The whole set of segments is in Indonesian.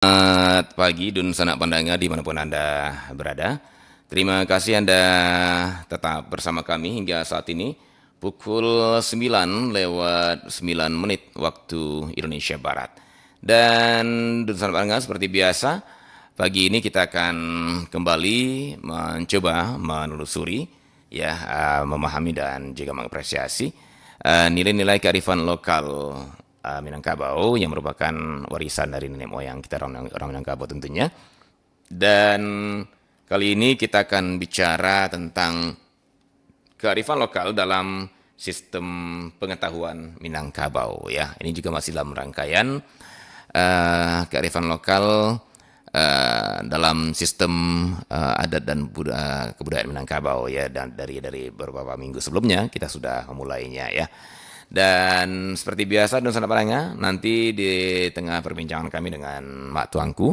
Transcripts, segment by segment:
Selamat pagi Dun Sanak Pandanga dimanapun Anda berada. Terima kasih Anda tetap bersama kami hingga saat ini pukul 9 lewat 9 menit waktu Indonesia Barat. Dan Dun Sanak Pandanga seperti biasa, pagi ini kita akan kembali mencoba menelusuri memahami dan juga mengapresiasi nilai-nilai kearifan lokal Minangkabau yang merupakan warisan dari nenek moyang kita orang Minangkabau tentunya. Dan kali ini kita akan bicara tentang kearifan lokal dalam sistem pengetahuan Minangkabau ya. Ini juga masih dalam rangkaian kearifan lokal dalam sistem adat dan kebudayaan Minangkabau ya, dan dari beberapa minggu sebelumnya kita sudah memulainya ya. Dan seperti biasa Don Sanaparanga, nanti di tengah perbincangan kami dengan Mak Tuangku,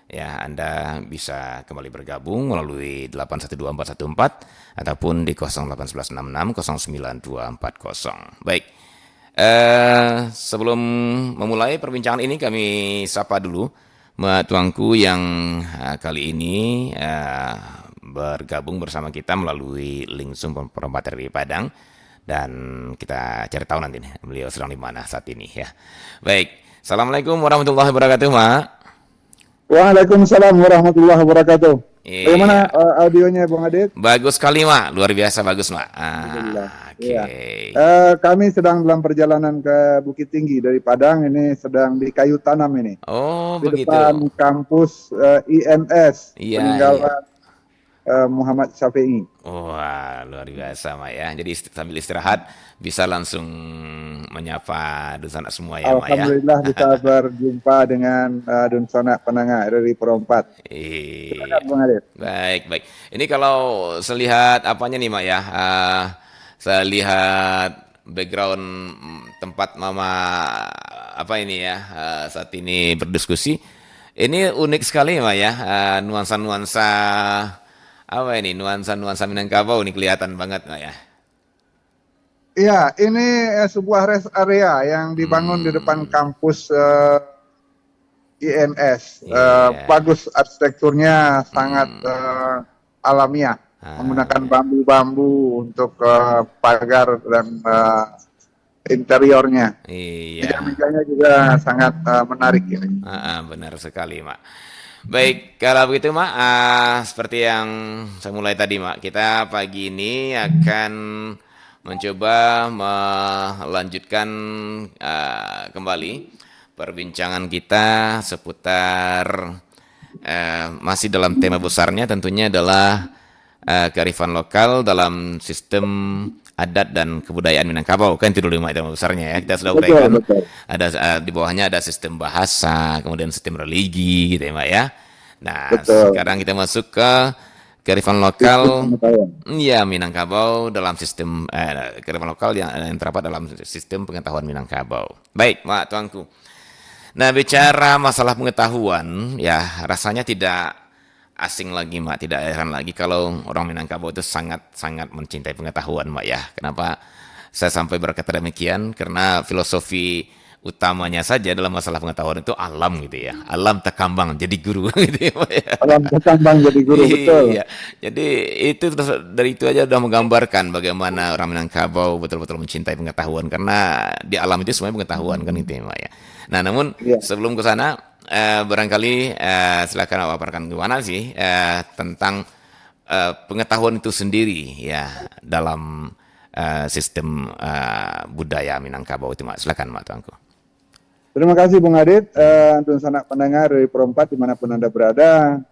ya Anda bisa kembali bergabung melalui 812414 ataupun di 08166092240. Baik, sebelum memulai perbincangan ini kami sapa dulu Mak Tuangku yang kali ini bergabung bersama kita melalui link Zoom perempat dari Padang. Dan kita cari tahu nanti nih beliau sedang di mana saat ini ya. Baik, Assalamualaikum warahmatullahi wabarakatuh, Mak. Waalaikumsalam warahmatullahi wabarakatuh. Bagaimana Iya, audionya, Bung Adit? bagus sekali, Mak. Luar biasa bagus, Mak. Alhamdulillah. Oke. Iya. Kami sedang dalam perjalanan ke Bukit Tinggi dari Padang. Ini sedang di kayu tanam ini. Oh, Di begitu. depan kampus IMS Iya, iya. peninggalan Muhammad Syafi'i. Wah, luar biasa, Mak ya. Jadi sambil istirahat bisa langsung menyapa dosen semua ya, Mak ya. Alhamdulillah bisa berjumpa dengan Dun Sanak Pananga RRI Perompat. Silakan, Iya. Bung Adit. Baik, baik. Ini kalau saya lihat apanya nih, Mak ya. Saya lihat background tempat Mama apa ini ya saat ini berdiskusi. Ini unik sekali, Mak ya. Nuansa-nuansa apa ini? Nuansa-nuansa Minangkabau ini kelihatan banget, Mak ya. Iya, ini sebuah rest area yang dibangun di depan Hmm, kampus IMS. iya. Bagus arsitekturnya, sangat Hmm. alamiah, menggunakan Iya. bambu-bambu untuk pagar dan interiornya. Iya. Meja-mejanya juga sangat menarik ini. Benar sekali, Mak. Baik, kalau begitu, Mak, seperti yang saya mulai tadi, Mak, kita pagi ini akan mencoba melanjutkan kembali perbincangan kita seputar masih dalam tema besarnya tentunya adalah kearifan lokal dalam sistem adat dan kebudayaan Minangkabau, kan itu dulu Mak, tema besarnya ya. Kita sudah Betul, uraikan betul, ada di bawahnya ada sistem bahasa, kemudian sistem religi gitu ya, Mak ya. Nah, betul. sekarang kita masuk ke kearifan Sistem lokal. pengetahuan. Ya, Minangkabau dalam sistem kearifan lokal yang terdapat dalam sistem pengetahuan Minangkabau. Baik, Mak Tuanku. Nah, bicara masalah pengetahuan, ya rasanya tidak asing lagi, Mak. Tidak heran lagi kalau orang Minangkabau itu sangat-sangat mencintai pengetahuan, Mak ya. Kenapa saya sampai berkata demikian? Karena filosofi utamanya saja dalam masalah pengetahuan itu alam gitu ya. Alam takambang jadi guru gitu ya, Mak ya. Alam berkembang jadi guru, betul. Iya, jadi itu dari itu aja udah menggambarkan bagaimana orang Minangkabau betul-betul mencintai pengetahuan karena di alam itu semuanya pengetahuan kan itu ya, Mak ya. Nah, namun Iya. sebelum ke sana barangkali silakan paparkan gimana sih tentang pengetahuan itu sendiri ya dalam sistem budaya Minangkabau itu, Mak. Silakan, Mak Tuanku. Terima kasih Bung Adit, untuk sanak pendengar dari Perompat dimanapun Anda berada.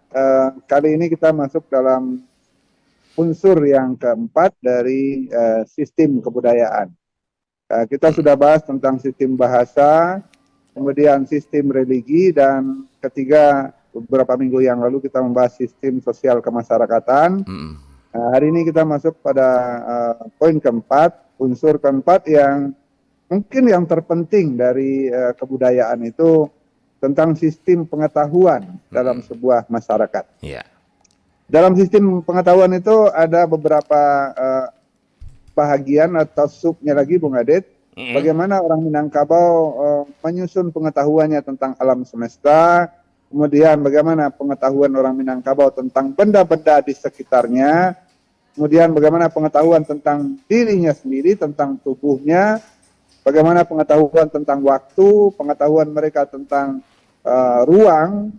Kali ini kita masuk dalam unsur yang keempat dari sistem kebudayaan. Kita Hmm. sudah bahas tentang sistem bahasa, kemudian sistem religi, dan ketiga beberapa minggu yang lalu kita membahas sistem sosial kemasyarakatan. Hmm. Hari ini kita masuk pada poin keempat, unsur keempat yang mungkin yang terpenting dari kebudayaan itu tentang sistem pengetahuan dalam Hmm. sebuah masyarakat. Ya. Dalam sistem pengetahuan itu ada beberapa bahagian atau subnya lagi, Bung Adit. Hmm. Bagaimana orang Minangkabau menyusun pengetahuannya tentang alam semesta, kemudian bagaimana pengetahuan orang Minangkabau tentang benda-benda di sekitarnya, kemudian bagaimana pengetahuan tentang dirinya sendiri, tentang tubuhnya, bagaimana pengetahuan tentang waktu, pengetahuan mereka tentang ruang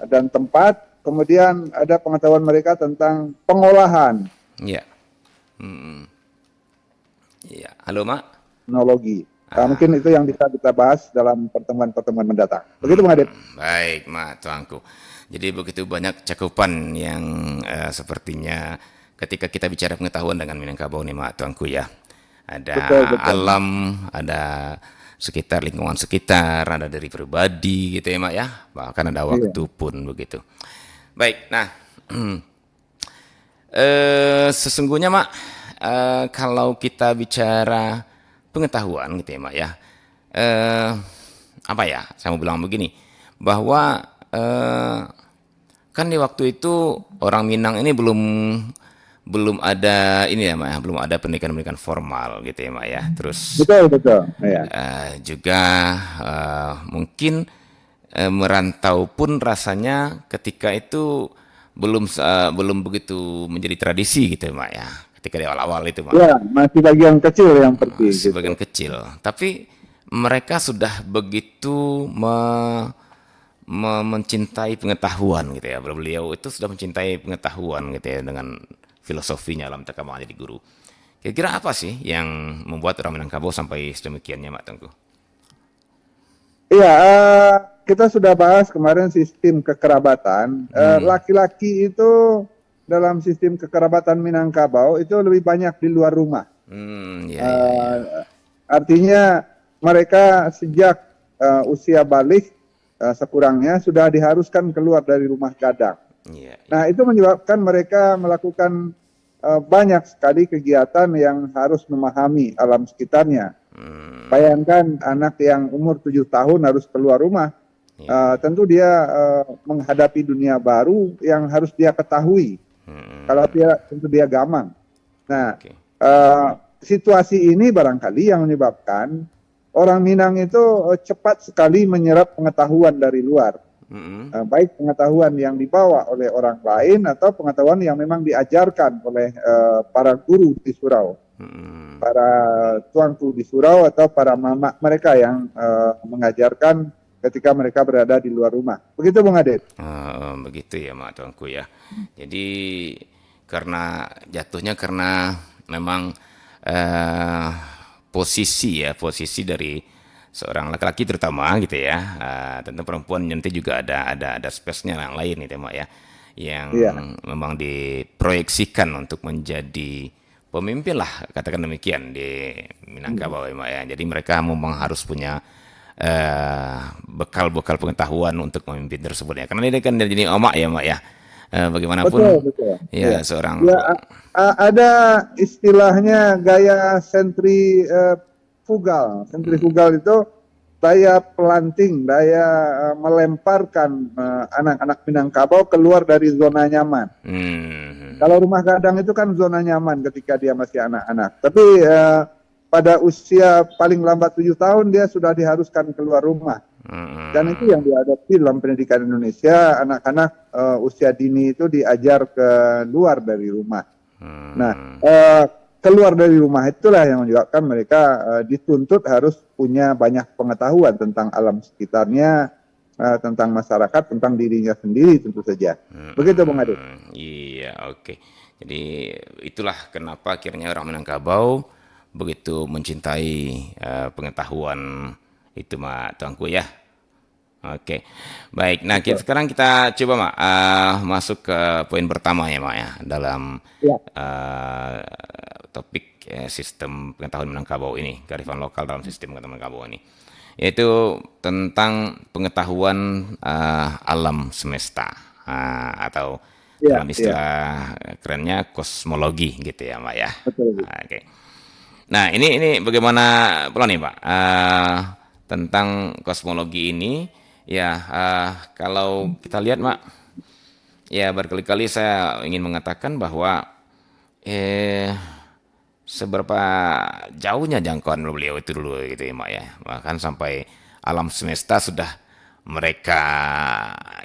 dan tempat, kemudian ada pengetahuan mereka tentang pengolahan Ya. Hmm. Ya. Halo, Mak. teknologi. Mungkin itu yang bisa kita bahas dalam pertemuan-pertemuan mendatang. Begitu, Bung Adit. Baik, Mak Tuanku. Jadi begitu banyak cakupan yang sepertinya ketika kita bicara pengetahuan dengan Minangkabau nih, Mak Tuanku ya. Ada Betul, betul. alam, ada sekitar lingkungan sekitar, ada dari pribadi gitu ya, Mak ya. Bahkan ada Iya. waktu pun begitu. Baik, nah sesungguhnya Mak, kalau kita bicara pengetahuan gitu ya Mak ya, eh, apa ya, saya mau bilang begini, bahwa kan di waktu itu orang Minang ini belum belum ada ini ya Mak ya, belum ada pendidikan-pendidikan formal gitu ya Mak ya. Terus Betul, betul. Iya. juga mungkin merantau pun rasanya ketika itu belum begitu menjadi tradisi gitu ya Mak ya. Ketika di awal-awal itu Mak. Ya, masih bagian kecil yang pergi gitu. Sebagian kecil. Tapi mereka sudah begitu mencintai pengetahuan gitu ya. Beliau itu sudah mencintai pengetahuan gitu ya dengan filosofinya dalam terkemah jadi guru. Kira-kira apa sih yang membuat orang Minangkabau sampai sedemikiannya Mak Tengku? Iya, kita sudah bahas kemarin sistem kekerabatan. Laki-laki itu dalam sistem kekerabatan Minangkabau itu lebih banyak di luar rumah. Ya, ya, ya. Artinya mereka sejak usia balik sekurangnya sudah diharuskan keluar dari rumah gadang. Ya, Nah, itu menyebabkan mereka melakukan banyak sekali kegiatan yang harus memahami alam sekitarnya. Bayangkan anak yang umur 7 tahun harus keluar rumah. Tentu dia menghadapi dunia baru yang harus dia ketahui. Kalau dia, tentu dia gamang. Nah, oke. situasi ini barangkali yang menyebabkan orang Minang itu cepat sekali menyerap pengetahuan dari luar. Baik pengetahuan yang dibawa oleh orang lain atau pengetahuan yang memang diajarkan oleh para guru di surau, para tuanku di surau atau para mama mereka yang mengajarkan ketika mereka berada di luar rumah. Begitu Bung Adit. Begitu ya Mak Tuanku ya. Jadi jatuhnya karena memang posisi dari seorang laki-laki terutama gitu ya, tentu perempuan nanti juga ada space-nya yang lain gitu ya Mak ya, yang memang diproyeksikan untuk menjadi pemimpin lah katakan demikian di Minangkabau ya Mak ya. Jadi mereka memang harus punya bekal-bekal pengetahuan untuk memimpin tersebut ya. Karena ini kan jadi omak ya Mak ya. Bagaimanapun Betul. ya seorang ada istilahnya gaya sentrifugal. Sentrifugal itu daya pelanting, daya melemparkan anak-anak Minangkabau keluar dari zona nyaman. Kalau rumah gadang itu kan zona nyaman ketika dia masih anak-anak. Tapi pada usia paling lambat 7 tahun dia sudah diharuskan keluar rumah. Dan itu yang dihadapi dalam pendidikan Indonesia, anak-anak usia dini itu diajar ke luar dari rumah. Nah, keluar dari rumah itulah yang menyebabkan mereka dituntut harus punya banyak pengetahuan tentang alam sekitarnya, tentang masyarakat, tentang dirinya sendiri tentu saja. Begitu Bung Adit. Iya, oke. Jadi itulah kenapa akhirnya orang Minangkabau begitu mencintai pengetahuan itu Mak Tuanku ya. Oke, baik. Nah, sekarang kita coba Mak masuk ke poin pertama ya Mak ya dalam topik sistem pengetahuan Minangkabau ini, kearifan lokal dalam sistem pengetahuan Minangkabau ini, yaitu tentang pengetahuan alam semesta atau dalam istilah kerennya kosmologi gitu ya Mak ya. Betul. Oke. Nah, ini bagaimana pula nih Pak tentang kosmologi ini ya, kalau kita lihat Mak ya, berkali-kali saya ingin mengatakan bahwa seberapa jauhnya jangkauan beliau itu dulu gitu ya Mak ya, bahkan sampai alam semesta sudah mereka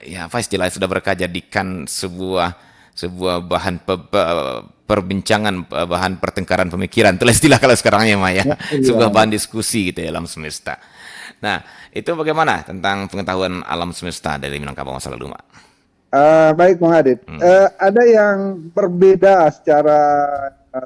ya apa istilahnya sudah mereka jadikan sebuah bahan perbincangan, bahan pertengkaran pemikiran. Itulah istilah kalau sekarang ya Maya, Ya, sebuah iya. bahan diskusi gitu ya alam semesta. Nah, itu bagaimana tentang pengetahuan alam semesta dari Minangkabau masa lalu, Mak? Baik, Bung Adit. Ada yang berbeda secara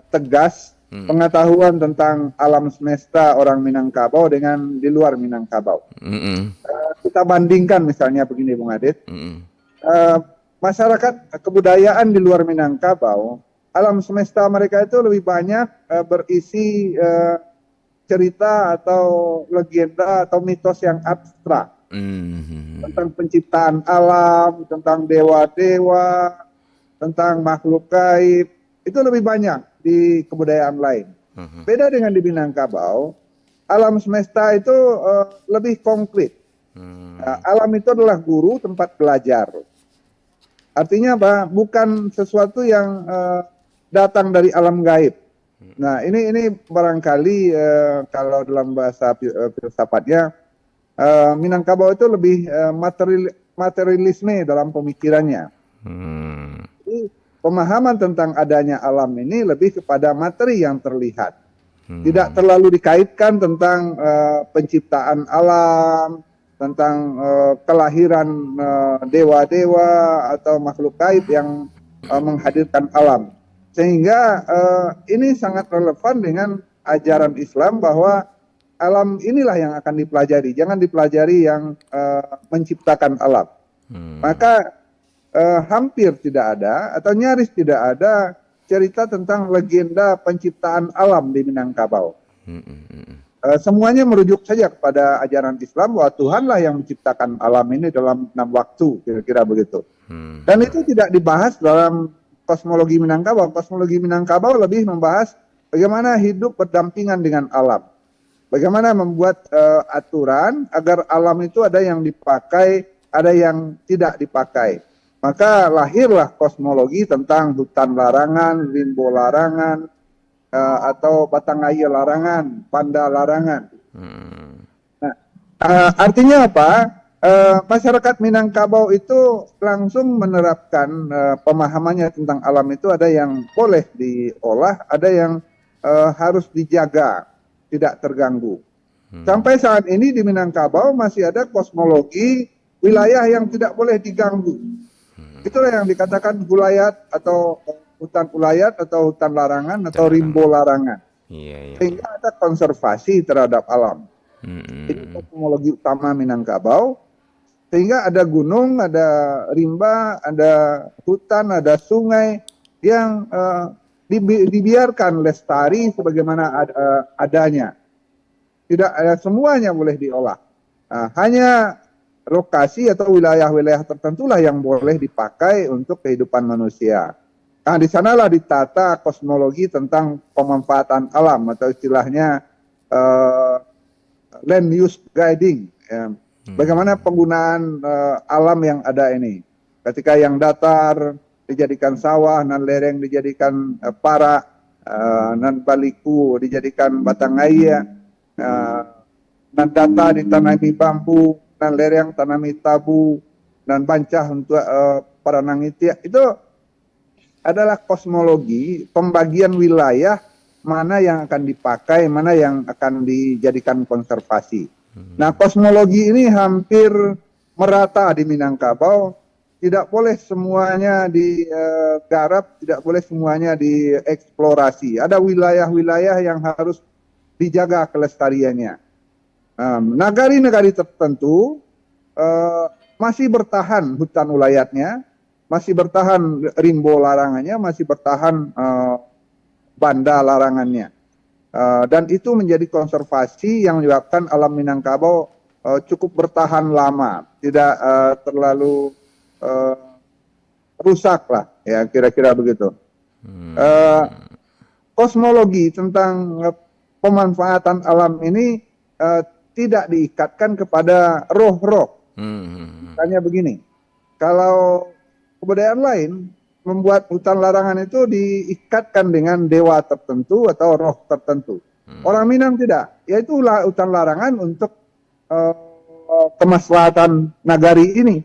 tegas pengetahuan tentang alam semesta orang Minangkabau dengan di luar Minangkabau. Mm-mm. Kita bandingkan misalnya begini, Bung Adit. Mm-mm. Eh, Masyarakat kebudayaan di luar Minangkabau, alam semesta mereka itu lebih banyak berisi cerita atau legenda atau mitos yang abstrak Mm. tentang penciptaan alam, tentang dewa-dewa, tentang makhluk gaib. Itu lebih banyak di kebudayaan lain. Beda dengan di Minangkabau, alam semesta itu lebih konkret. Alam itu adalah guru tempat belajar. Artinya apa? Bukan sesuatu yang datang dari alam gaib. Nah, ini barangkali kalau dalam bahasa filsafatnya Minangkabau itu lebih materialisme dalam pemikirannya. Mm. Jadi, pemahaman tentang adanya alam ini lebih kepada materi yang terlihat. Tidak terlalu dikaitkan tentang penciptaan alam, tentang kelahiran dewa-dewa atau makhluk gaib yang menghadirkan alam. Sehingga ini sangat relevan dengan ajaran Islam bahwa alam inilah yang akan dipelajari, jangan dipelajari yang menciptakan alam. Maka hampir tidak ada atau nyaris tidak ada cerita tentang legenda penciptaan alam di Minangkabau. Semuanya merujuk saja kepada ajaran Islam bahwa Tuhanlah yang menciptakan alam ini dalam 6 waktu, kira-kira begitu. Dan itu tidak dibahas dalam kosmologi Minangkabau. Kosmologi Minangkabau lebih membahas bagaimana hidup berdampingan dengan alam. Bagaimana membuat aturan agar alam itu ada yang dipakai, ada yang tidak dipakai. Maka lahirlah kosmologi tentang hutan larangan, rimbo larangan, atau batangaya larangan, panda larangan. Nah, artinya apa? Masyarakat Minangkabau itu langsung menerapkan pemahamannya tentang alam itu ada yang boleh diolah, ada yang harus dijaga, tidak terganggu. Sampai saat ini di Minangkabau masih ada kosmologi wilayah yang tidak boleh diganggu. Itulah yang dikatakan hulayat atau hutan ulayat atau hutan larangan atau rimbo larangan. Iya, iya. Sehingga ada konservasi terhadap alam. Itu kosmologi utama Minangkabau. Sehingga ada gunung, ada rimba, ada hutan, ada sungai yang dibiarkan lestari sebagaimana adanya. Tidak semuanya boleh diolah. Hanya lokasi atau wilayah-wilayah tertentulah yang boleh dipakai untuk kehidupan manusia. Nah, di sanalah ditata kosmologi tentang pemanfaatan alam atau istilahnya land use guiding. Ya. Bagaimana penggunaan alam yang ada ini. Ketika yang datar dijadikan sawah, nan lereng dijadikan para, nan baliku dijadikan batangaya, nan data ditanami bambu, nan lereng tanami tabu, nan bancah untuk para nangitia. Itu adalah kosmologi pembagian wilayah mana yang akan dipakai, mana yang akan dijadikan konservasi. Nah, kosmologi ini hampir merata di Minangkabau. Tidak boleh semuanya digarap, tidak boleh semuanya dieksplorasi. Ada wilayah-wilayah yang harus dijaga kelestariannya. Nagari-nagari tertentu masih bertahan hutan ulayatnya, masih bertahan rimbo larangannya, masih bertahan banda larangannya. Dan itu menjadi konservasi yang menyebabkan alam Minangkabau cukup bertahan lama, tidak terlalu rusak lah, ya kira-kira begitu. Kosmologi tentang pemanfaatan alam ini tidak diikatkan kepada roh-roh. Misalnya begini, kalau kebudayaan lain membuat hutan larangan itu diikatkan dengan dewa tertentu atau roh tertentu. Orang Minang tidak, yaitu hutan larangan untuk kemaslahatan nagari ini.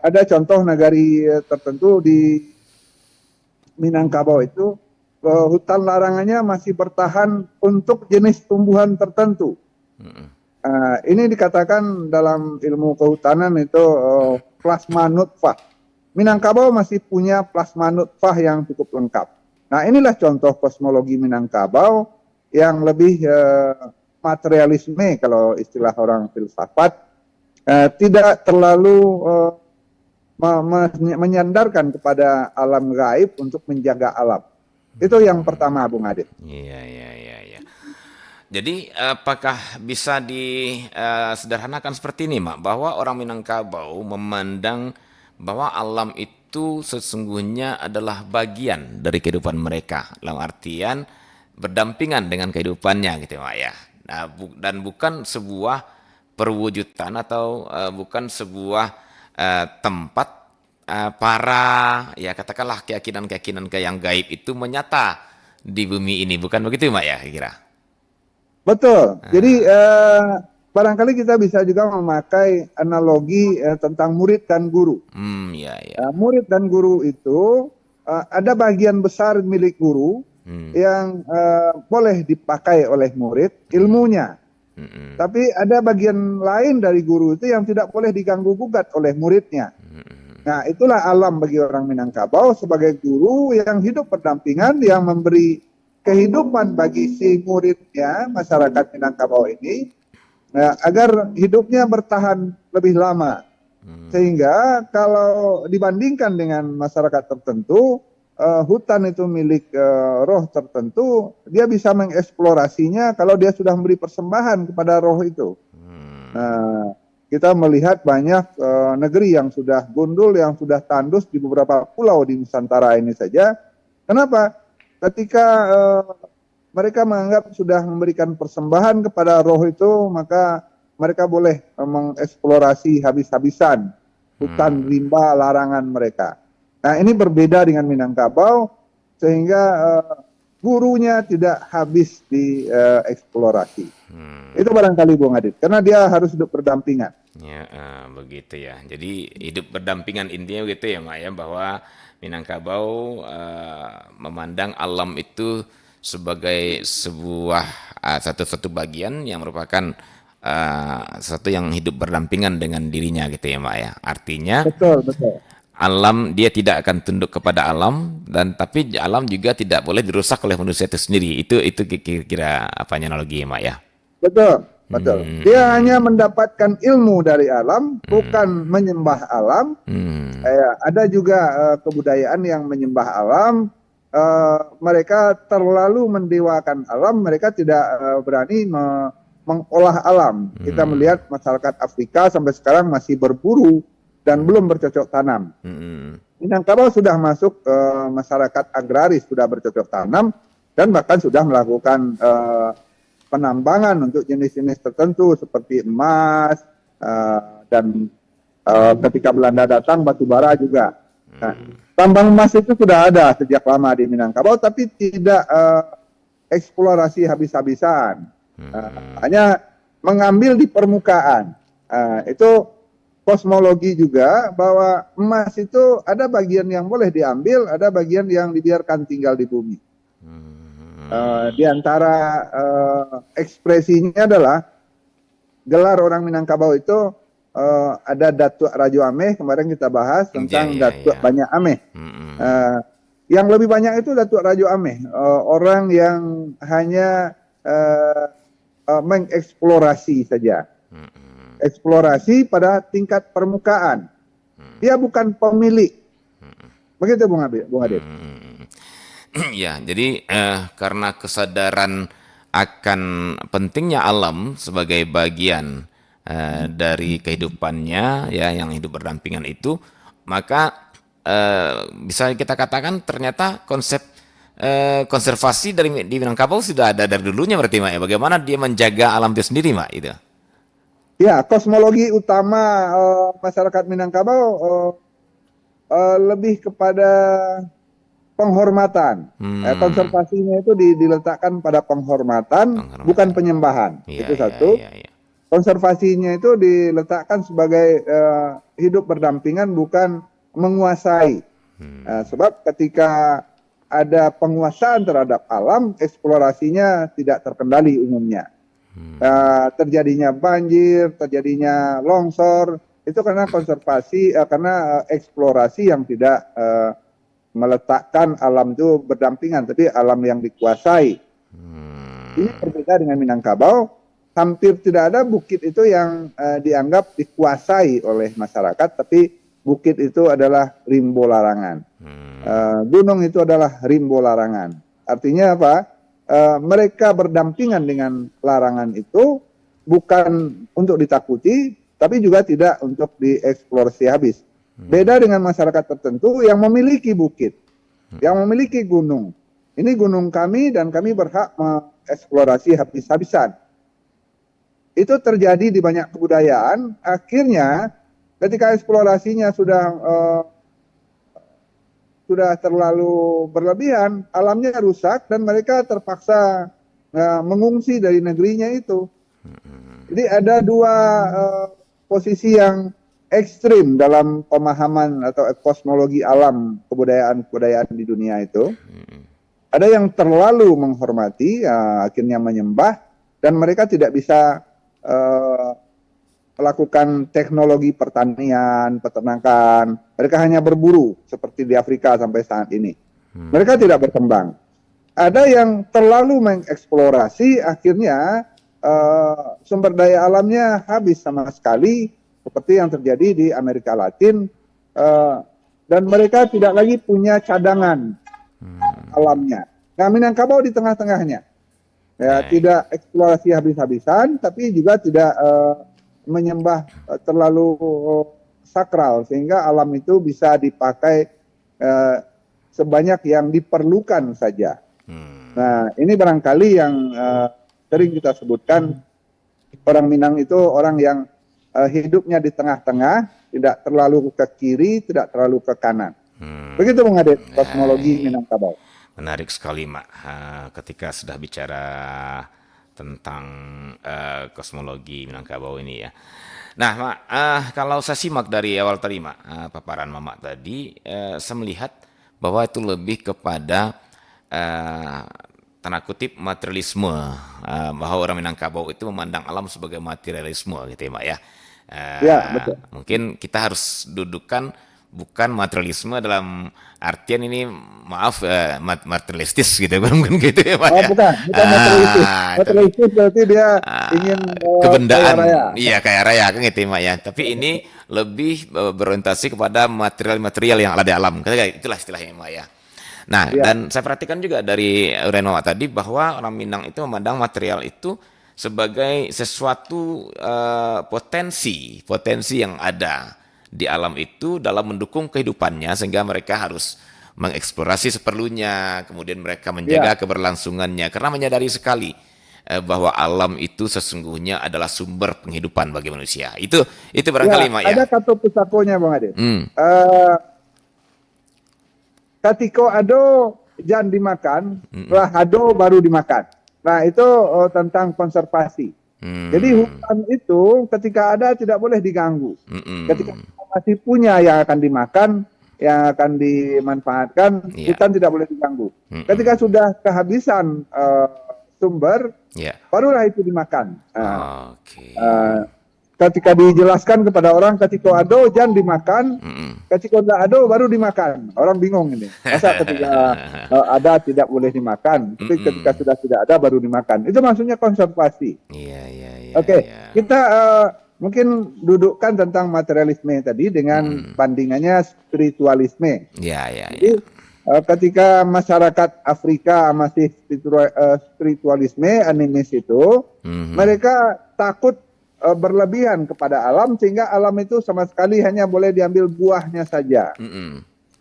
Ada contoh nagari tertentu di Minangkabau itu, hutan larangannya masih bertahan untuk jenis tumbuhan tertentu. Ini dikatakan dalam ilmu kehutanan itu plasma nutfah. Minangkabau masih punya plasma nutfah yang cukup lengkap. Nah, inilah contoh kosmologi Minangkabau yang lebih materialisme kalau istilah orang filsafat, tidak terlalu menyandarkan kepada alam gaib untuk menjaga alam. Itu yang pertama, Bung Adit. Iya, iya, iya, iya. Jadi apakah bisa disederhanakan seperti ini, Mak, bahwa orang Minangkabau memandang bahwa alam itu sesungguhnya adalah bagian dari kehidupan mereka, dalam artian berdampingan dengan kehidupannya gitu, Mak, ya. Nah, dan bukan sebuah perwujudan atau bukan sebuah tempat para, ya katakanlah, keyakinan-keyakinan yang gaib itu menyata di bumi ini, bukan begitu, Mak, ya, kira? Betul. Jadi barangkali kita bisa juga memakai analogi tentang murid dan guru. Ya, ya. Murid dan guru itu ada bagian besar milik guru yang boleh dipakai oleh murid, ilmunya. Tapi ada bagian lain dari guru itu yang tidak boleh diganggu gugat oleh muridnya. Nah, itulah alam bagi orang Minangkabau sebagai guru yang hidup berdampingan, yang memberi kehidupan bagi si muridnya, masyarakat Minangkabau ini, agar hidupnya bertahan lebih lama. Sehingga kalau dibandingkan dengan masyarakat tertentu, hutan itu milik roh tertentu, dia bisa mengeksplorasinya kalau dia sudah memberi persembahan kepada roh itu. Kita melihat banyak negeri yang sudah gundul, yang sudah tandus di beberapa pulau di Nusantara ini saja. Kenapa? Ketika mereka menganggap sudah memberikan persembahan kepada roh itu, maka mereka boleh mengeksplorasi habis-habisan hutan rimba larangan mereka. Nah, ini berbeda dengan Minangkabau, sehingga gurunya tidak habis dieksplorasi. Itu barangkali, Bung Adit, karena dia harus hidup berdampingan. Ya, begitu ya. Jadi hidup berdampingan intinya begitu ya, Mak, ya, bahwa Minangkabau memandang alam itu sebagai sebuah satu bagian yang merupakan sesuatu yang hidup berdampingan dengan dirinya gitu ya, Mak, ya. Artinya Betul, betul. alam, dia tidak akan tunduk kepada alam, dan tapi alam juga tidak boleh dirusak oleh manusia itu sendiri. Itu kira-kira apanya analogi, Mak, ya. Betul, betul. Dia hanya mendapatkan ilmu dari alam, bukan menyembah alam. Ada juga kebudayaan yang menyembah alam. Mereka terlalu mendewakan alam, mereka tidak berani mengolah alam. Kita melihat masyarakat Afrika sampai sekarang masih berburu dan belum bercocok tanam. Minangkabau sudah masuk ke masyarakat agraris, sudah bercocok tanam, dan bahkan sudah melakukan penambangan untuk jenis-jenis tertentu seperti emas, dan ketika Belanda datang batu bara juga. Nah, tambang emas itu sudah ada sejak lama di Minangkabau, tapi tidak eksplorasi habis-habisan. Hanya mengambil di permukaan. Itu kosmologi juga, bahwa emas itu ada bagian yang boleh diambil, ada bagian yang dibiarkan tinggal di bumi. Di antara ekspresinya adalah gelar orang Minangkabau itu, ada Datuk Rajo Ameh, kemarin kita bahas tentang Datuk Banyak Ameh. Yang lebih banyak itu Datuk Rajo Ameh, orang yang hanya mengeksplorasi saja. Eksplorasi pada tingkat permukaan. Dia bukan pemilik. Begitu, Bung Adit. Ya, jadi karena kesadaran akan pentingnya alam sebagai bagian dari kehidupannya, ya, yang hidup berdampingan itu, maka bisa kita katakan ternyata konsep konservasi di Minangkabau sudah ada dari dulunya berarti, Mak, ya. Bagaimana dia menjaga alam itu sendiri, Mak, itu? Ya, kosmologi utama masyarakat Minangkabau lebih kepada penghormatan. Konservasinya itu diletakkan pada penghormatan, bukan penyembahan. Itu satu. konservasinya itu diletakkan sebagai hidup berdampingan, bukan menguasai. Sebab ketika ada penguasaan terhadap alam, eksplorasinya tidak terkendali umumnya. Terjadinya banjir, terjadinya longsor, itu karena konservasi, karena eksplorasi yang tidak meletakkan alam itu berdampingan, tapi alam yang dikuasai. Ini berbeda dengan Minangkabau, hampir tidak ada bukit itu yang dianggap dikuasai oleh masyarakat, tapi bukit itu adalah rimbo larangan. Gunung itu adalah rimbo larangan. Artinya apa? Mereka berdampingan dengan larangan itu bukan untuk ditakuti, tapi juga tidak untuk dieksplorasi habis. Beda dengan masyarakat tertentu yang memiliki bukit, yang memiliki gunung. Ini gunung kami dan kami berhak mengeksplorasi habis-habisan. Itu terjadi di banyak kebudayaan. Akhirnya ketika eksplorasinya sudah terlalu berlebihan, alamnya rusak dan mereka terpaksa mengungsi dari negerinya itu. Jadi ada dua posisi yang ekstrim dalam pemahaman atau kosmologi alam kebudayaan di dunia itu. Ada yang terlalu menghormati, akhirnya menyembah, dan mereka tidak bisa melakukan teknologi pertanian, peternakan. Mereka hanya berburu seperti di Afrika sampai saat ini. Mereka tidak berkembang. Ada yang terlalu mengeksplorasi, akhirnya sumber daya alamnya habis sama sekali, seperti yang terjadi di Amerika Latin, dan mereka tidak lagi punya cadangan alamnya. Nah, Minangkabau di tengah-tengahnya. Ya, tidak eksplorasi habis-habisan, tapi juga tidak menyembah terlalu sakral, sehingga alam itu bisa dipakai sebanyak yang diperlukan saja. Nah, ini barangkali yang sering kita sebutkan, orang Minang itu orang yang hidupnya di tengah-tengah, tidak terlalu ke kiri, tidak terlalu ke kanan. Begitu Bung Adit, kosmologi Minangkabau. Menarik sekali, Mak. Ketika sudah bicara tentang kosmologi Minangkabau ini ya. Nah, Mak, kalau saya simak dari awal tadi, Mak, paparan Mamak tadi, saya melihat bahwa itu lebih kepada tanda kutip materialisme, bahwa orang Minangkabau itu memandang alam sebagai materialisme gitu ya, Mak ya. Ya, betul. Mungkin kita harus dudukkan bukan materialisme dalam artian ini, maaf, materialistis gitu, bukan gitu ya Pak. Oh, bukan materialistis. Materialistis berarti dia ingin kebendaan, kaya raya. iya kaya raya kan gitu ya Pak ya. Tapi ini lebih berorientasi kepada material-material yang ada di alam, itulah istilahnya Pak ya. Nah, dan saya perhatikan juga dari Ureno tadi bahwa orang Minang itu memandang material itu sebagai sesuatu potensi yang ada di alam itu dalam mendukung kehidupannya, sehingga mereka harus mengeksplorasi seperlunya, kemudian mereka menjaga keberlangsungannya karena menyadari sekali bahwa alam itu sesungguhnya adalah sumber penghidupan bagi manusia. Itu barangkali Mak ya. Ada kata pusakonya Bang Adit. Katiko ado jangan dimakan, lah ado baru dimakan. Nah, itu tentang konservasi. Jadi hutan itu ketika ada tidak boleh diganggu. Ketika masih punya yang akan dimakan, yang akan dimanfaatkan, hutan tidak boleh diganggu. Ketika sudah kehabisan sumber, barulah itu dimakan. Ketika dijelaskan kepada orang, ketika ado jangan dimakan, ketika tidak ado baru dimakan. Orang bingung ini. Masa ketika ada tidak boleh dimakan, tapi ketika sudah tidak ada baru dimakan. Itu maksudnya konservasi. Oke, kita mungkin dudukkan tentang materialisme tadi dengan bandingannya spiritualisme. Jadi ketika masyarakat Afrika masih spiritualisme, animis itu, mereka takut berlebihan kepada alam, sehingga alam itu sama sekali hanya boleh diambil buahnya saja.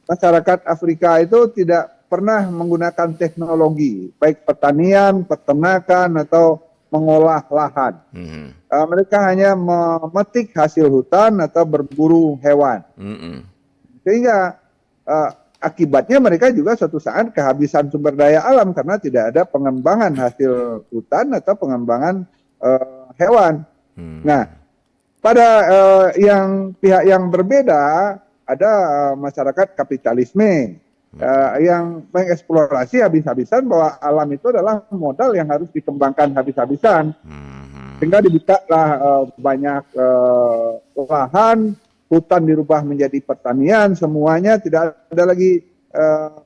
Masyarakat Afrika itu tidak pernah menggunakan teknologi, baik pertanian, peternakan, atau mengolah lahan. Mereka hanya memetik hasil hutan atau berburu hewan. Sehingga akibatnya mereka juga suatu saat kehabisan sumber daya alam karena tidak ada pengembangan hasil hutan atau pengembangan hewan. Nah, pada yang pihak yang berbeda ada masyarakat kapitalisme yang mengeksplorasi habis-habisan bahwa alam itu adalah modal yang harus dikembangkan habis-habisan. Sehingga dibukalah banyak lahan, hutan dirubah menjadi pertanian, semuanya tidak ada lagi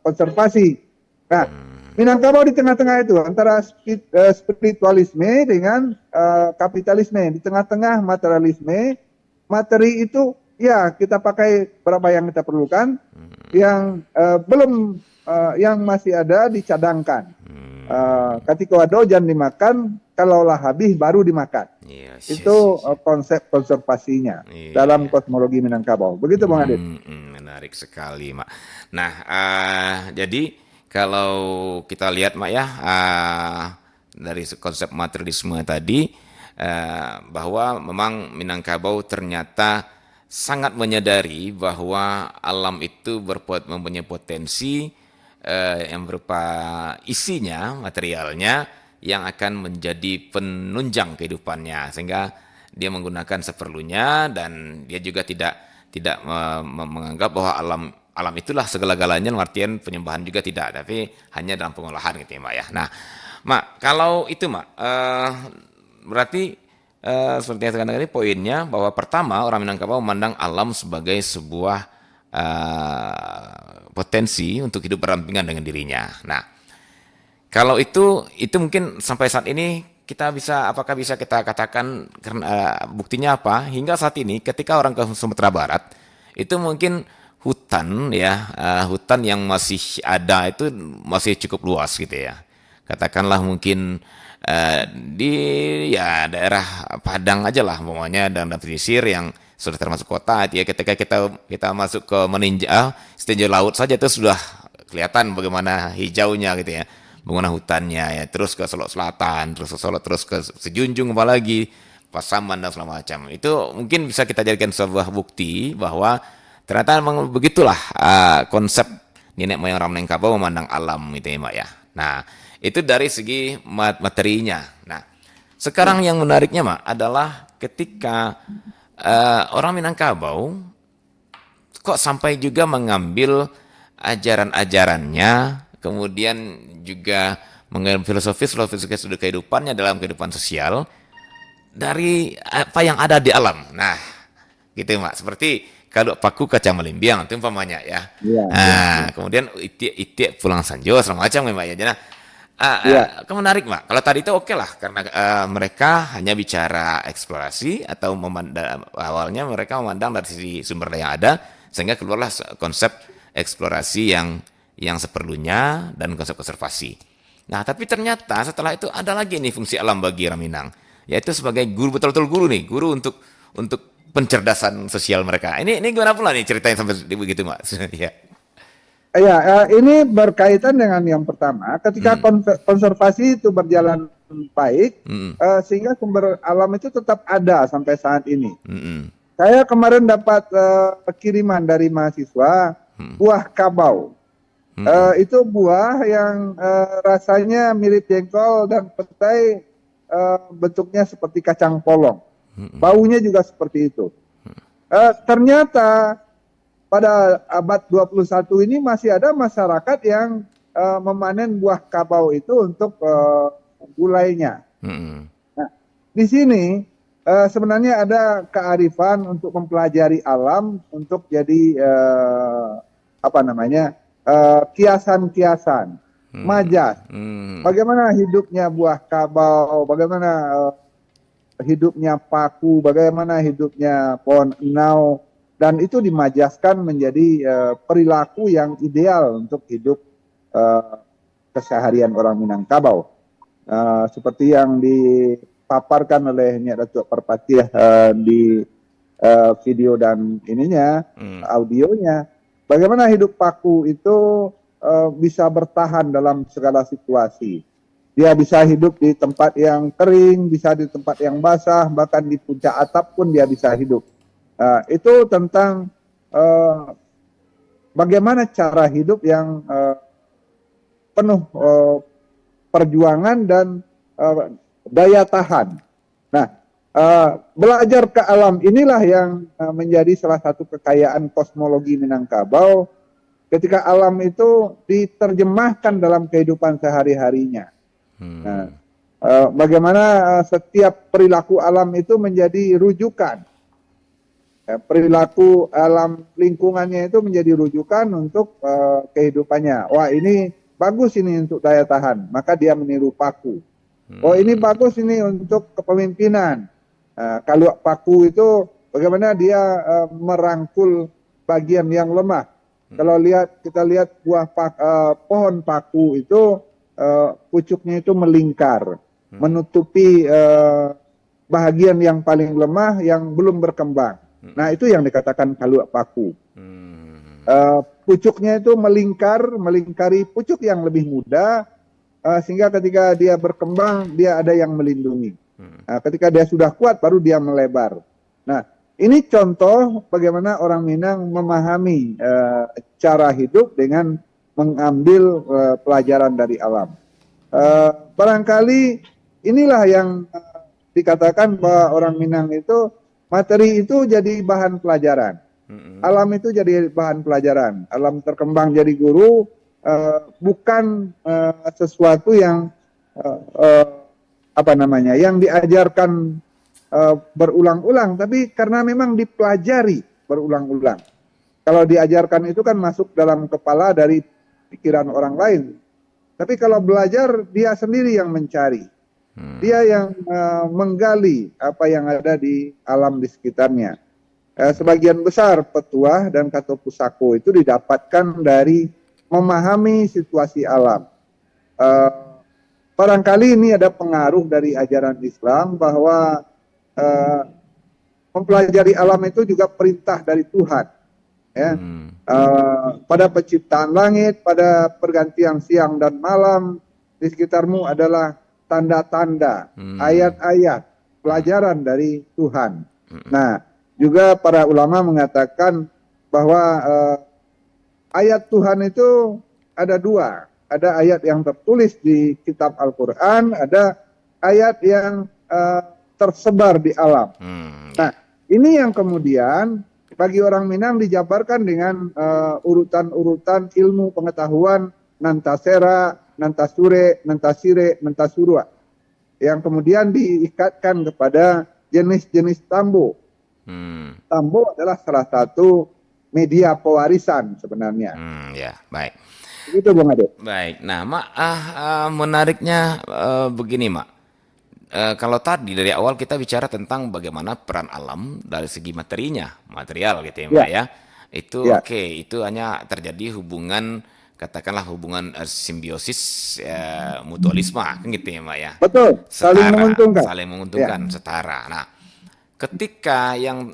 konservasi. Nah, Minangkabau di tengah-tengah itu antara spiritualisme dengan kapitalisme, di tengah-tengah materialisme. Materi itu ya kita pakai berapa yang kita perlukan, yang belum yang masih ada dicadangkan. Ketika wado jangan dimakan, kalaulah habis baru dimakan. Yes, Itu yes, yes. konsep konservasinya Iya. dalam kosmologi Minangkabau. Begitu Bang Adit. Menarik sekali, Mak. Nah, jadi kalau kita lihat, Mak ya, dari konsep materialisme tadi, bahwa memang Minangkabau ternyata sangat menyadari bahwa alam itu mempunyai potensi yang berupa isinya, materialnya, yang akan menjadi penunjang kehidupannya, sehingga dia menggunakan seperlunya dan dia juga tidak menganggap bahwa alam itulah segala-galanya, artian penyembahan juga tidak, tapi hanya dalam pengolahan gitu ya, Mak ya. Nah, Mak, kalau itu Mak, berarti seperti yang saya katakan tadi, poinnya bahwa pertama orang Minangkabau memandang alam sebagai sebuah potensi untuk hidup berdampingan dengan dirinya. Nah, kalau itu mungkin sampai saat ini apakah bisa kita katakan, karena buktinya apa? Hingga saat ini ketika orang ke Sumatera Barat itu mungkin hutan ya, hutan yang masih ada itu masih cukup luas gitu ya. Katakanlah mungkin di ya daerah Padang aja lah, pokoknya dan pesisir yang sudah termasuk kota ya, ketika kita masuk ke setinjau laut saja itu sudah kelihatan bagaimana hijaunya gitu ya, bangunan hutannya ya, terus ke Solok Selatan, terus ke Solok, terus ke Sejunjung, apalagi Pasaman dan segala macam. Itu mungkin bisa kita jadikan sebuah bukti bahwa ternyata memang begitulah konsep nenek moyang orang Minangkabau memandang alam gitu ya, Mak ya. Nah, itu dari segi materinya. Nah, sekarang yang menariknya, Mak, adalah ketika orang Minangkabau kok sampai juga mengambil ajaran-ajarannya, kemudian juga mengambil filosofi sudut kehidupannya dalam kehidupan sosial dari apa yang ada di alam. Nah, gitu Mak. Seperti kalau paku kacang melimbiang itu umpamanya ya. Iya, Nah, kemudian itik pulang sanjo segala macam ya, Mak ya. Jadi, iya. menarik Mak. Kalau tadi itu oke lah karena mereka hanya bicara eksplorasi atau awalnya mereka memandang dari sisi sumber daya yang ada, sehingga keluarlah konsep eksplorasi yang seperlunya dan konsep konservasi. Nah, tapi ternyata setelah itu ada lagi nih fungsi alam bagi Raminang, yaitu sebagai guru, betul-betul guru nih, guru untuk pencerdasan sosial mereka. Ini gimana pula nih ceritanya sampai begitu, Mas? Ya. Ya, ini berkaitan dengan yang pertama, ketika konservasi itu berjalan baik, sehingga sumber alam itu tetap ada sampai saat ini. Saya kemarin dapat kiriman dari mahasiswa buah kabau. Itu buah yang rasanya mirip jengkol dan petai, bentuknya seperti kacang polong. Baunya juga seperti itu. Ternyata pada abad 21 ini masih ada masyarakat yang memanen buah kabau itu untuk gulainya. Nah, di sini sebenarnya ada kearifan untuk mempelajari alam untuk jadi kiasan-kiasan, majas. Bagaimana hidupnya buah kabau, bagaimana hidupnya paku, bagaimana hidupnya pohon enau, dan itu dimajaskan menjadi perilaku yang ideal untuk hidup keseharian orang Minangkabau. Seperti yang dipaparkan oleh Nyek Datuk Parpati di video dan audionya. Bagaimana hidup paku itu bisa bertahan dalam segala situasi. Dia bisa hidup di tempat yang kering, bisa di tempat yang basah, bahkan di puncak atap pun dia bisa hidup. Itu tentang bagaimana cara hidup yang penuh perjuangan dan daya tahan. Nah, Belajar ke alam inilah yang menjadi salah satu kekayaan kosmologi Minangkabau, ketika alam itu diterjemahkan dalam kehidupan sehari-harinya. Nah, bagaimana setiap perilaku alam itu menjadi rujukan. Perilaku alam lingkungannya itu menjadi rujukan untuk kehidupannya. Wah, ini bagus ini untuk daya tahan, maka dia meniru paku. Oh, ini bagus ini untuk kepemimpinan. Kalau paku itu bagaimana dia merangkul bagian yang lemah. Kalau kita lihat pohon paku itu pucuknya itu melingkar, menutupi bahagian yang paling lemah yang belum berkembang. Nah, itu yang dikatakan kaluak paku. Pucuknya itu melingkari pucuk yang lebih muda, sehingga ketika dia berkembang, dia ada yang melindungi. Ketika dia sudah kuat, baru dia melebar. Nah, ini contoh bagaimana orang Minang memahami cara hidup dengan mengambil pelajaran dari alam. Barangkali inilah yang dikatakan bahwa orang Minang itu, materi itu jadi bahan pelajaran. Alam itu jadi bahan pelajaran. Alam terkembang jadi guru, bukan sesuatu yang yang diajarkan berulang-ulang, tapi karena memang dipelajari berulang-ulang. Kalau diajarkan itu kan masuk dalam kepala dari pikiran orang lain. Tapi kalau belajar, dia sendiri yang mencari. Dia yang menggali apa yang ada di alam di sekitarnya. Sebagian besar petuah dan kata pusako itu didapatkan dari memahami situasi alam. Barangkali ini ada pengaruh dari ajaran Islam bahwa mempelajari alam itu juga perintah dari Tuhan. Ya. Pada penciptaan langit, pada pergantian siang dan malam, di sekitarmu adalah tanda-tanda, ayat-ayat, pelajaran dari Tuhan. Nah, juga para ulama mengatakan bahwa ayat Tuhan itu ada dua. Ada ayat yang tertulis di kitab Al-Quran, ada ayat yang tersebar di alam. Nah, ini yang kemudian bagi orang Minang dijabarkan dengan urutan-urutan ilmu pengetahuan Nantasera, Nantasure, Nantasire, Nantasurua, yang kemudian diikatkan kepada jenis-jenis tambo. Tambo adalah salah satu media pewarisan sebenarnya. Ya, baik. Begitu, Bung Ade. Baik. Nah, Mak, menariknya begini, Mak. Kalau tadi dari awal kita bicara tentang bagaimana peran alam dari segi material gitu ya, Mak ya. Itu oke, itu hanya terjadi hubungan, katakanlah hubungan simbiosis mutualisme kan gitu ya, Mak ya. Betul, saling menguntungkan. Saling menguntungkan, setara. Nah, ketika yang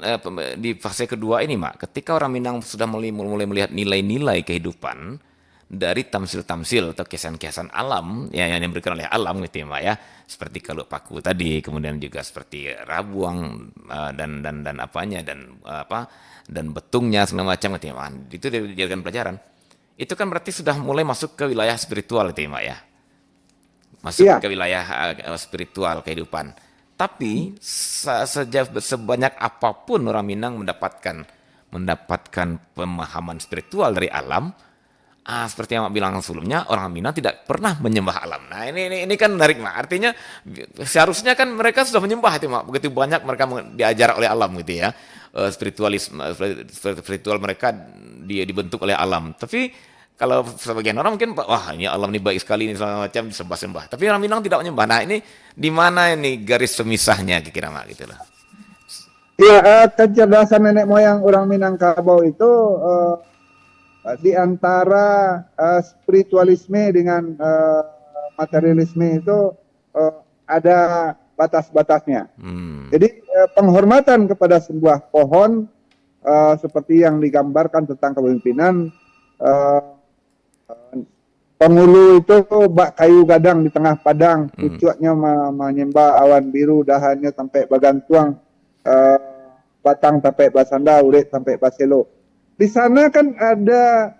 di fase kedua ini, Mak, ketika orang Minang sudah mulai melihat nilai-nilai kehidupan dari tamsil-tamsil atau kiasan-kiasan alam ya, yang diberikan oleh alam gitu ya, Mak ya, seperti kalau paku tadi, kemudian juga seperti rabuang dan apanya dan betungnya segala macam gitu ya, Mak. Itu dijadikan pelajaran. Itu kan berarti sudah mulai masuk ke wilayah spiritual itu ya, Mak ya. Masuk ke wilayah spiritual kehidupan. Tapi sebanyak apapun orang Minang mendapatkan pemahaman spiritual dari alam, seperti yang Mak bilang sebelumnya, orang Minang tidak pernah menyembah alam. Nah, ini kan menarik, Mak. Artinya seharusnya kan mereka sudah menyembah itu, Mak. Begitu banyak mereka diajar oleh alam gitu ya. Spiritual mereka dibentuk oleh alam. Tapi kalau sebagian orang mungkin, wah ini alam ini baik sekali, ini segala macam, disembah-sembah. Tapi orang Minang tidak menyembah. Nah, ini di mana ini garis pemisahnya kira-kira, Mak, gitu lah. Ya, kecerdasan nenek moyang orang Minangkabau itu di antara spiritualisme dengan materialisme itu ada batas-batasnya. Jadi penghormatan kepada sebuah pohon seperti yang digambarkan tentang kepemimpinan, penghulu itu bak kayu gadang di tengah padang, pucuknya menyembah awan biru, dahannya sampai bagantuang, batang sampai basanda, urit sampai baselo. Di sana kan ada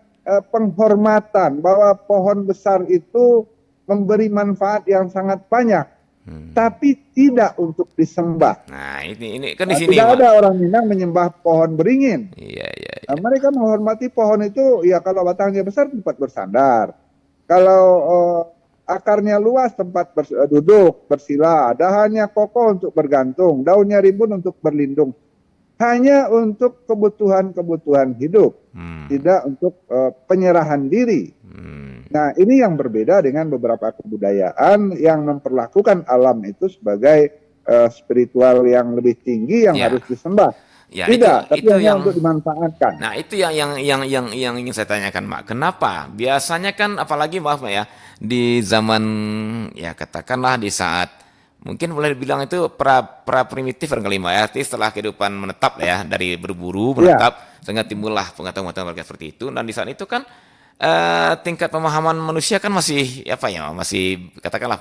penghormatan bahwa pohon besar itu memberi manfaat yang sangat banyak. tapi tidak untuk disembah. Nah, ini kan di sini, Tidak Pak. ada orang Minang menyembah pohon beringin. Iya, iya, iya. Nah, mereka menghormati pohon itu, ya kalau batangnya besar tempat bersandar. Kalau akarnya luas tempat duduk, bersila. Dahannya kokoh untuk bergantung, daunnya rimbun untuk berlindung. Hanya untuk kebutuhan-kebutuhan hidup, tidak untuk penyerahan diri. Nah, ini yang berbeda dengan beberapa kebudayaan yang memperlakukan alam itu sebagai spiritual yang lebih tinggi yang Ya. harus disembah. Ya, Tidak, tapi itu hanya yang untuk dimanfaatkan. Nah, itu yang ingin saya tanyakan, Mak. Kenapa? Biasanya kan apalagi maaf Mak ya, di zaman ya katakanlah di saat mungkin boleh dibilang itu pra primitif barangkali Mak ya, arti setelah kehidupan menetap ya, dari berburu menetap sehingga timbullah pengetahuan-pengetahuan seperti itu, dan di saat itu kan tingkat pemahaman manusia kan masih apa ya, masih katakanlah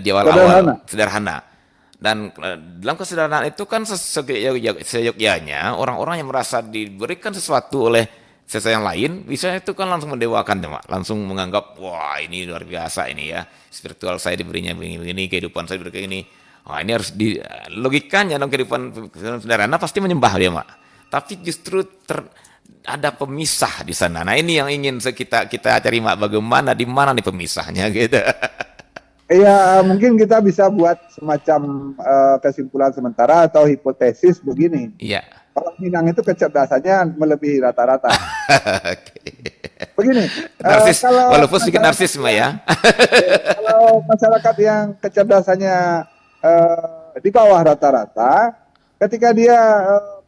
di awal-awal sederhana. Dan dalam kesederhanaan itu kan seyogyanya orang-orang yang merasa diberikan sesuatu oleh sesuatu yang lain, bisa itu kan langsung mendewakan, Mak. Langsung menganggap, wah ini luar biasa ini ya, spiritual saya diberinya begini-begini, kehidupan saya diberi ini. Wah ini harus di logikanya dalam kehidupan sederhana pasti menyembah dia, Mak. Tapi justru ada pemisah di sana. Nah ini yang ingin kita cari, Mak. Bagaimana, di mana nih pemisahnya gitu. Ya, mungkin kita bisa buat semacam kesimpulan sementara atau hipotesis begini. Iya. Orang Minang itu kecerdasannya melebihi rata-rata. Begini, Narsis, kalau walaupun sedikit narsis, Mbak ya. kalau masyarakat yang kecerdasannya di bawah rata-rata, ketika dia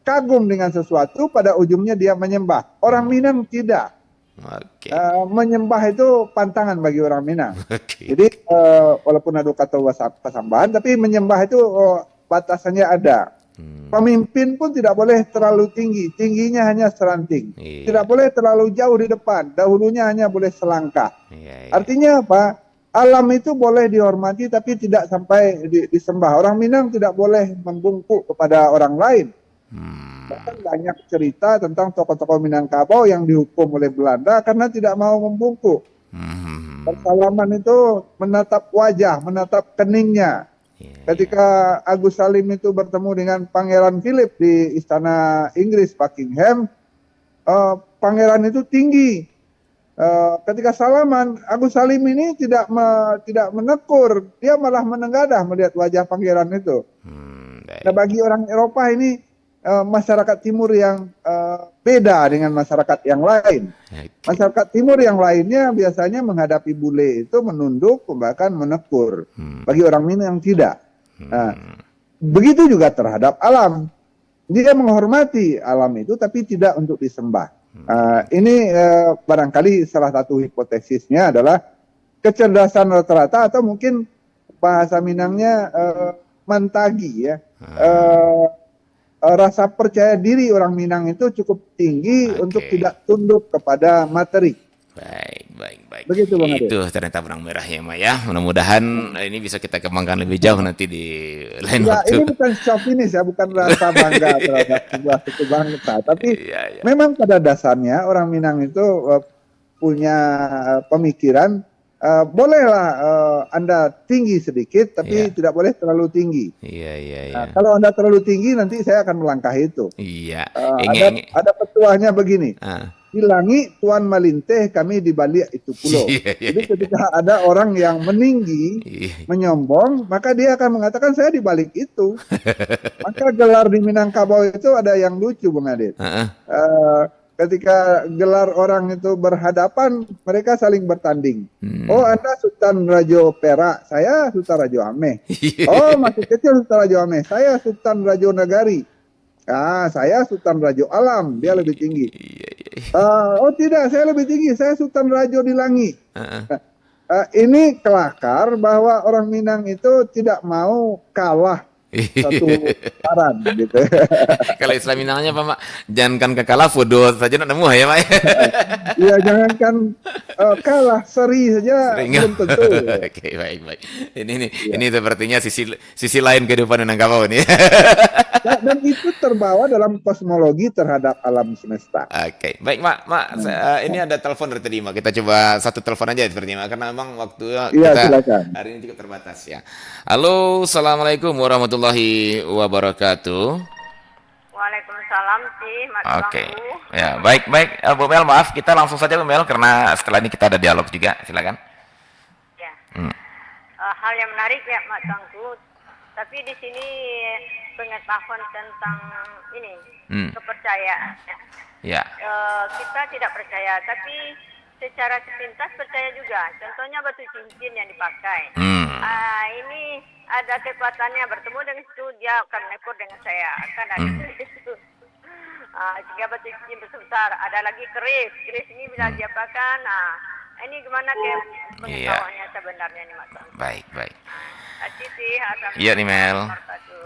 kagum dengan sesuatu, pada ujungnya dia menyembah. Orang Minang tidak. Oke. Menyembah itu pantangan bagi orang Minang. Oke. Jadi walaupun ada kata pasambahan, tapi menyembah itu batasannya ada. Pemimpin pun tidak boleh terlalu tinggi, tingginya hanya seranting. Iya. Tidak boleh terlalu jauh di depan, dahulunya hanya boleh selangkah. Iya, iya. Artinya apa? Alam itu boleh dihormati tapi tidak sampai disembah. Orang Minang tidak boleh membungkuk kepada orang lain. Bahkan banyak cerita tentang tokoh-tokoh Minangkabau yang dihukum oleh Belanda karena tidak mau membungkuk. Persalaman itu menatap wajah, menatap keningnya. Ketika Agus Salim itu bertemu dengan Pangeran Philip di istana Inggris Buckingham, pangeran itu tinggi. Ketika salaman, Agus Salim ini tidak menekur, dia malah menengadah melihat wajah pangeran itu. Nah, bagi orang Eropa ini masyarakat timur yang beda dengan masyarakat yang lain. Masyarakat timur yang lainnya biasanya menghadapi bule itu menunduk, bahkan menekur. Bagi orang Minang tidak. Nah, begitu juga terhadap alam. Dia menghormati alam itu tapi tidak untuk disembah. Ini barangkali salah satu hipotesisnya adalah kecerdasan rata-rata atau mungkin bahasa Minangnya mantagi ya. Rasa percaya diri orang Minang itu cukup tinggi untuk tidak tunduk kepada materi. Baik. Begitu, Bang Ade. Itu ternyata benang merah ya, Mak ya. Mudah-mudahan ini bisa kita kembangkan lebih jauh nanti di lain Ya, waktu. ini bukan chauvinis ya, bukan rasa bangga terhadap sebuah suku bangsa, tapi Iya. memang pada dasarnya orang Minang itu punya pemikiran bolehlah Anda tinggi sedikit, tapi tidak boleh terlalu tinggi. Iya. Nah, kalau Anda terlalu tinggi, nanti saya akan melangkahi itu. Iya. Ada petuahnya begini. Ah. Di langit Tuan Malinteh, kami di balik itu pulau. Iya. Jadi ketika ada orang yang meninggi, menyombong, maka dia akan mengatakan saya di balik itu. Maka gelar di Minangkabau itu ada yang lucu, Bung Adit. Ketika gelar orang itu berhadapan, mereka saling bertanding. Oh, Anda Sultan Rajo Perak, saya Sultan Rajo Ameh. Oh, masih kecil Sultan Rajo Ameh, saya Sultan Rajo Nagari. Saya Sultan Rajo Alam, dia lebih tinggi. Oh tidak, saya lebih tinggi, saya Sultan Rajo di Langit. Ini kelakar bahwa orang Minang itu tidak mau kalah satu putaran gitu. Kalau istilah Minangnya apa, Mak? Jangankan kekalah, foto saja nak nemu ya, Mak. Ya jangankan kalah seri saja Sering. belum tentu. Oke, baik, baik. Ini Ya. ini sepertinya sisi lain kehidupan Minangkabau nih. Dan itu terbawa dalam kosmologi terhadap alam semesta. Oke, baik Mak. Mak, ini ada telepon dari tadi Mak. Kita coba satu telepon aja sepertinya Mak, karena memang waktu Iya, kita silakan. hari ini cukup terbatas ya. Halo, assalamualaikum warahmatullahi wabarakatuh. Waalaikumsalam sih, Mak Oke, Tuanku. ya baik baik Bu Mel, maaf kita langsung saja Bu Mel karena setelah ini kita ada dialog juga. Silakan. Ya, Hmm. hal yang menarik ya, Mak Tuanku. Tapi di sini pengetahuan tentang ini kepercayaan. Ya. Kita tidak percaya, tapi secara sepintas percaya juga. Contohnya batu cincin yang dipakai. Ini ada kekuatannya, bertemu dengan itu dia akan menekor dengan saya, akan ada itu. Jika batu cincin besar, ada lagi keris ini bila diapakan. Ini gimana pengetahuannya sebenarnya nih Mas? Baik baik. Iya nih Mel.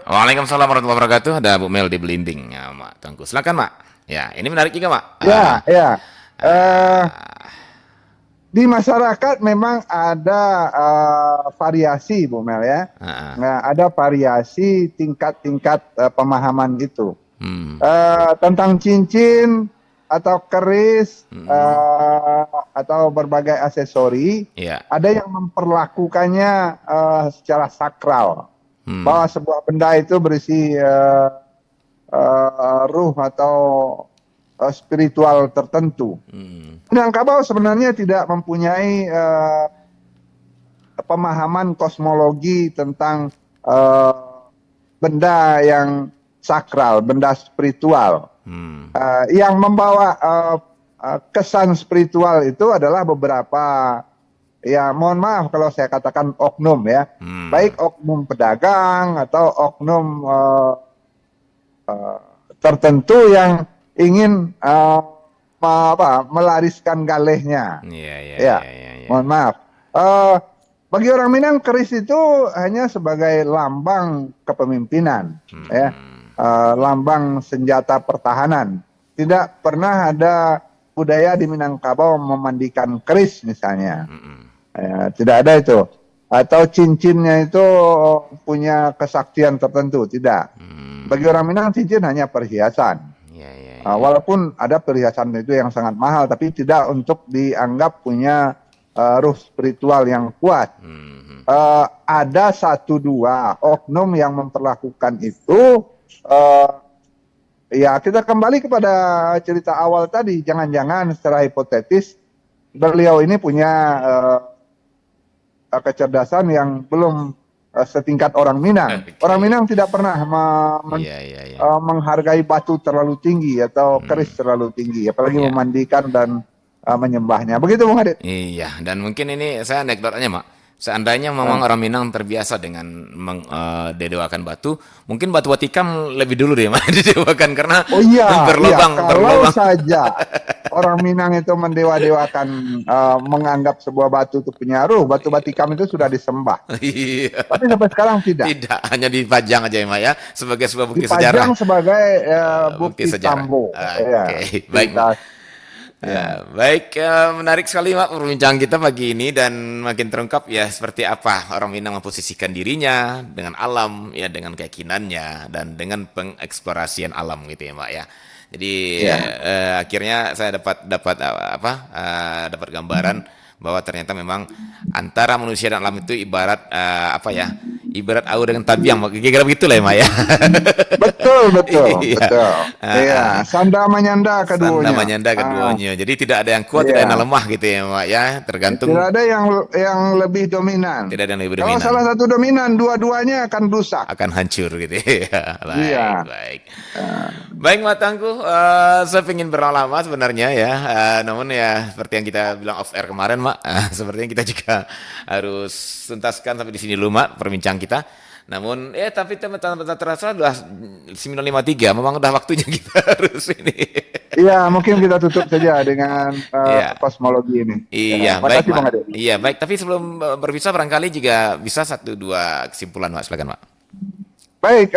Waalaikumsalam warahmatullahi wabarakatuh. Ada Bu Mel di Belimbing ya Mak Tengku. Silakan Mak. Ya ini menarik juga Mak. Ya. Di masyarakat memang ada variasi, Bu Mel ya. Nah, ada variasi tingkat-tingkat pemahaman itu. Tentang cincin atau keris atau berbagai aksesori, ada yang memperlakukannya secara sakral, bahwa sebuah benda itu berisi ruh atau spiritual tertentu. Minangkabau sebenarnya tidak mempunyai pemahaman kosmologi tentang benda yang sakral, benda spiritual. Yang membawa kesan spiritual itu adalah beberapa, ya mohon maaf kalau saya katakan oknum ya, baik oknum pedagang atau oknum tertentu yang ingin melariskan galehnya. Mohon maaf. Bagi orang Minang keris itu hanya sebagai lambang kepemimpinan, lambang senjata pertahanan. Tidak pernah ada budaya di Minangkabau memandikan keris misalnya. Tidak ada itu. Atau cincinnya itu punya kesaktian tertentu, tidak. Bagi orang Minang cincin hanya perhiasan. Walaupun ada perhiasan itu yang sangat mahal, tapi tidak untuk dianggap punya ruh spiritual yang kuat. Ada satu dua oknum yang memperlakukan itu. Ya kita kembali kepada cerita awal tadi. Jangan-jangan secara hipotetis beliau ini punya kecerdasan yang belum setingkat orang Minang. Orang Minang tidak pernah menghargai batu terlalu tinggi atau keris terlalu tinggi, apalagi memandikan dan menyembahnya. Begitu Bung Adit? Iya, dan mungkin ini saya anekdot aja Mak. Seandainya memang orang Minang terbiasa dengan mendewakan batu, mungkin batu batikam lebih dulu deh Mak didewakan karena kalau saja orang Minang itu mendewa-dewakan, menganggap sebuah batu itu punya ruh, batu batikam itu sudah disembah. Tapi sampai sekarang tidak. Tidak, hanya dipajang aja ya Mak ya, sebagai sebuah bukti sejarah. Dipajang sebagai bukti tambo. Baik Mak. Baik, menarik sekali Mak perbincangan kita pagi ini, dan makin terungkap ya seperti apa orang Minang memposisikan dirinya dengan alam, ya dengan keyakinannya dan dengan pengeksplorasian alam gitu ya Mak ya. Jadi akhirnya saya dapat gambaran bahwa ternyata memang antara manusia dan alam itu ibarat ibarat aur dengan tabiang, kira-kira begitu lah ya Mak ya. Betul. Sanda menyanda keduanya. Jadi tidak ada yang kuat, tidak ada yang lemah gitu ya Mak ya, tergantung. Tidak ada yang lebih dominan. Tidak ada yang lebih dominan. Kalau salah satu dominan, dua-duanya akan rusak, akan hancur gitu ya. Baik. Baik Mak Tangguh, saya ingin berlama sebenarnya ya, namun ya seperti yang kita bilang off air kemarin Mak, sepertinya kita juga harus tuntaskan sampai di sini dulu Mak perbincangan kita. Namun tapi teman-teman terasa udah 9.53, memang udah waktunya kita harus ini. Iya, mungkin kita tutup saja dengan kosmologi ini. Baik Mak. Baik, tapi sebelum berpisah barangkali juga bisa 1-2 kesimpulan Mak, silakan Mak. Baik,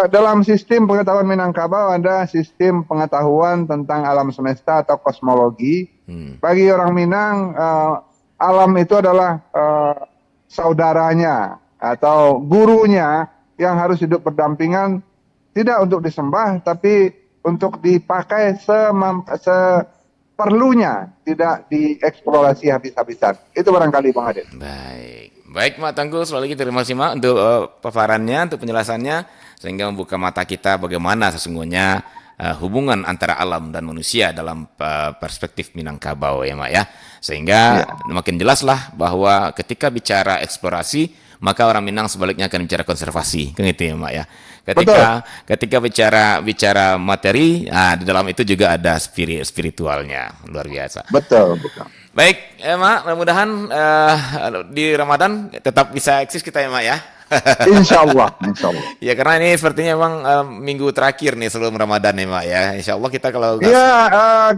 dalam sistem pengetahuan Minangkabau ada sistem pengetahuan tentang alam semesta atau kosmologi. Bagi orang Minang, alam itu adalah saudaranya atau gurunya yang harus hidup berdampingan, tidak untuk disembah, tapi untuk dipakai seperlunya, tidak dieksplorasi habis-habisan. Itu barangkali Bang Adit. Baik, Mak Tangguh, sekali lagi terima kasih Mak untuk paparannya, untuk penjelasannya, sehingga membuka mata kita bagaimana sesungguhnya hubungan antara alam dan manusia dalam perspektif Minangkabau ya Mak ya. Sehingga makin jelaslah bahwa ketika bicara eksplorasi, maka orang Minang sebaliknya akan bicara konservasi, kan gitu ya Mak ya. Ketika bicara materi, di dalam itu juga ada spiritualnya, luar biasa. Betul. Baik, Mak, mudah-mudahan di Ramadan tetap bisa eksis kita ya Mak ya. Insya Allah. Ya karena ini sepertinya memang minggu terakhir nih sebelum Ramadan nih Mak ya. Insya Allah kita kalau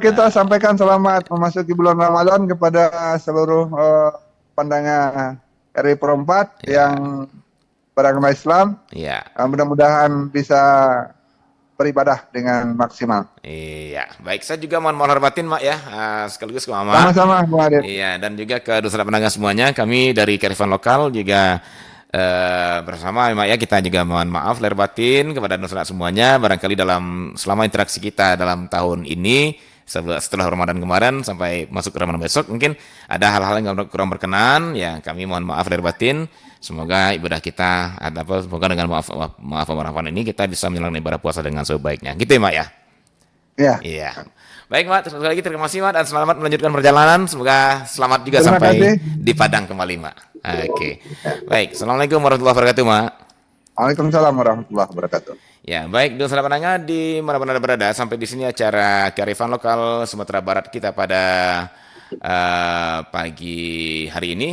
kita sampaikan selamat memasuki bulan Ramadan kepada seluruh pandangan RI Pro 4 yang beragama Islam. Mudah-mudahan bisa beribadah dengan maksimal. Iya, baik. Saya juga mohon hormatin Mak ya, sekaligus ke Mama. Sama-sama Bu Adit. Iya, dan juga ke dosen pendengar semuanya. Kami dari Kearifan Lokal juga bersama Mak ya, kita juga mohon maaf lahir batin kepada dosen semuanya. Barangkali selama interaksi kita dalam tahun ini, setelah Ramadan kemarin sampai masuk ke Ramadan besok, mungkin ada hal-hal yang kurang berkenan. Ya, kami mohon maaf lahir batin. Semoga ibadah kita semoga dengan maaf ini kita bisa menjalankan ibadah puasa dengan sebaiknya. Gitu ya Mak ya? Iya. Baik Mak, sekali lagi terima kasih Mak dan selamat melanjutkan perjalanan. Semoga selamat juga sampai di Padang kembali Mak. Oke. Baik, Assalamualaikum warahmatullahi wabarakatuh Mak. Waalaikumsalam warahmatullahi wabarakatuh. Ya, baik, dan sahabat pendengar di mana-mana berada, sampai di sini acara Kearifan Lokal Sumatera Barat kita pada pagi hari ini.